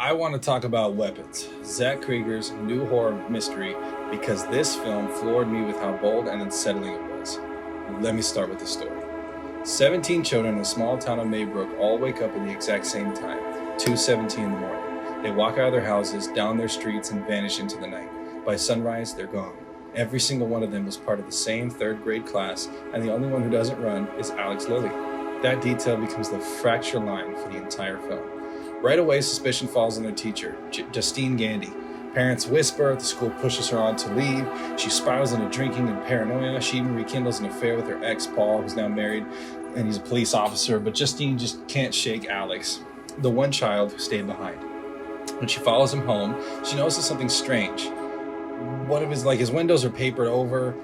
I want to talk about Weapons, Zach Cregger's new horror mystery, because this film floored me with how bold and unsettling it was. Let me start with the story. 17 children in a small town of Maybrook all wake up at the exact same time, 2:17 in the morning. They walk out of their houses, down their streets, and vanish into the night. By sunrise, they're gone. Every single one of them was part of the same third grade class, and the only one who doesn't run is Alex Lilly. That detail becomes the fracture line for the entire film. Right away, suspicion falls on their teacher, Justine Gandy. Parents whisper, the school pushes her on to leave. She spirals into drinking and paranoia. She even rekindles an affair with her ex, Paul, who's now married, and he's a police officer. But Justine just can't shake Alex, the one child who stayed behind. When she follows him home, she notices something strange. One of his windows are papered over.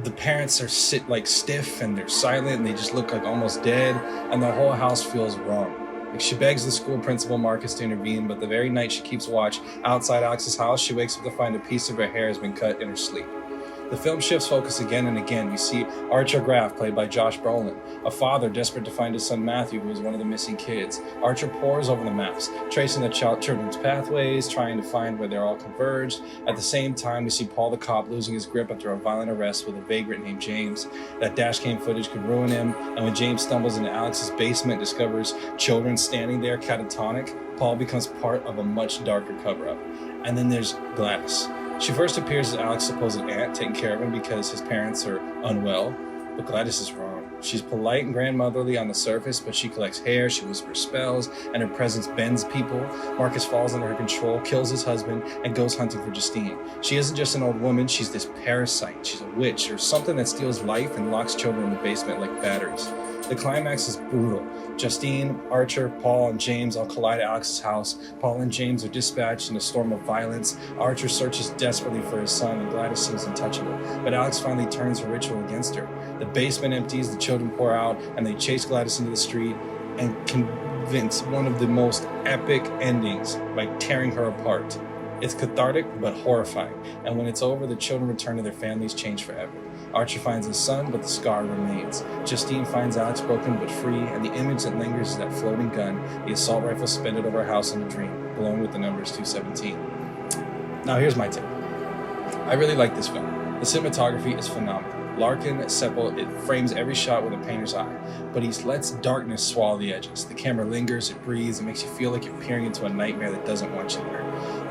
The parents are stiff and they're silent and they just look like almost dead, and the whole house feels wrong. She begs the school principal, Marcus, to intervene, but the very night she keeps watch outside Alex's house, she wakes up to find a piece of her hair has been cut in her sleep. The film shifts focus again and again. We see Archer Graff, played by Josh Brolin, a father desperate to find his son Matthew, who is one of the missing kids. Archer pores over the maps, tracing the children's pathways, trying to find where they're all converged. At the same time, we see Paul the cop losing his grip after a violent arrest with a vagrant named James. That dashcam footage could ruin him, and when James stumbles into Alex's basement and discovers children standing there catatonic, Paul becomes part of a much darker cover-up. And then there's Gladys. She first appears as Alex's supposed aunt, taking care of him because his parents are unwell, but Gladys is wrong. She's polite and grandmotherly on the surface, but she collects hair, she whispers spells, and her presence bends people. Marcus falls under her control, kills his husband, and goes hunting for Justine. She isn't just an old woman, she's this parasite. She's a witch, or something that steals life and locks children in the basement like batteries. The climax is brutal. Justine, Archer, Paul, and James all collide at Alex's house. Paul and James are dispatched in a storm of violence. Archer searches desperately for his son, and Gladys seems untouchable. But Alex finally turns her ritual against her. The basement empties, the children pour out, and they chase Gladys into the street and convince one of the most epic endings by tearing her apart. It's cathartic but horrifying, and when it's over, the children return to their families changed forever. Archer finds his son, but the scar remains. Justine finds Alex broken but free, and the image that lingers is that floating gun, the assault rifle suspended over her house in a dream, blown with the numbers 217. Now here's my take. I really like this film. The cinematography is phenomenal. Larkin Seppel, it frames every shot with a painter's eye, but he lets darkness swallow the edges. The camera lingers, it breathes, it makes you feel like you're peering into a nightmare that doesn't want you there.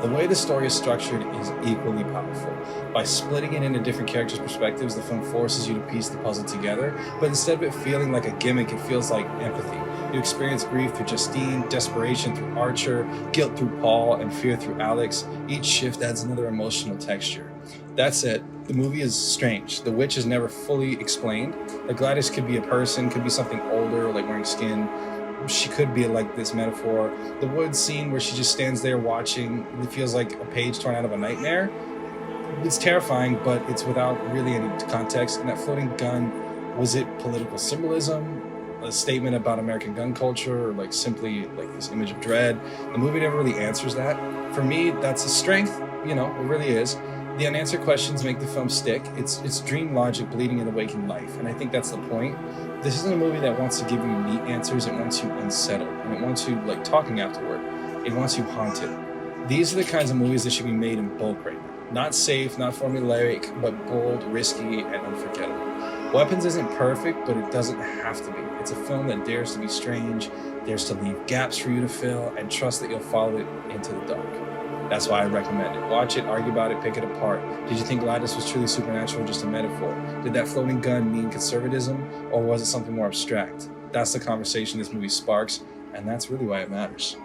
The way the story is structured is equally powerful. By splitting it into different characters' perspectives, the film forces you to piece the puzzle together, but instead of it feeling like a gimmick, it feels like empathy. You experience grief through Justine, desperation through Archer, guilt through Paul, and fear through Alex. Each shift adds another emotional texture. That said, the movie is strange. The witch is never fully explained. Like Gladys could be a person, could be something older, like wearing skin. She could be like this metaphor. The woods scene where she just stands there watching, it feels like a page torn out of a nightmare. It's terrifying, but it's without really any context. And that floating gun, was it political symbolism? A statement about American gun culture, or like simply like this image of dread? The movie never really answers that. For me, that's a strength, it really is. The unanswered questions make the film stick. It's dream logic bleeding into waking life, and I think that's the point. This isn't a movie that wants to give you neat answers. It wants you unsettled, and it wants you talking afterward. It wants you haunted. These are the kinds of movies that should be made in bulk right now. Not safe, not formulaic, but bold, risky, and unforgettable. Weapons isn't perfect, but it doesn't have to be. It's a film that dares to be strange, dares to leave gaps for you to fill, and trust that you'll follow it into the dark. That's why I recommend it. Watch it, argue about it, pick it apart. Did you think Gladys was truly supernatural or just a metaphor? Did that floating gun mean conservatism, or was it something more abstract? That's the conversation this movie sparks, and that's really why it matters.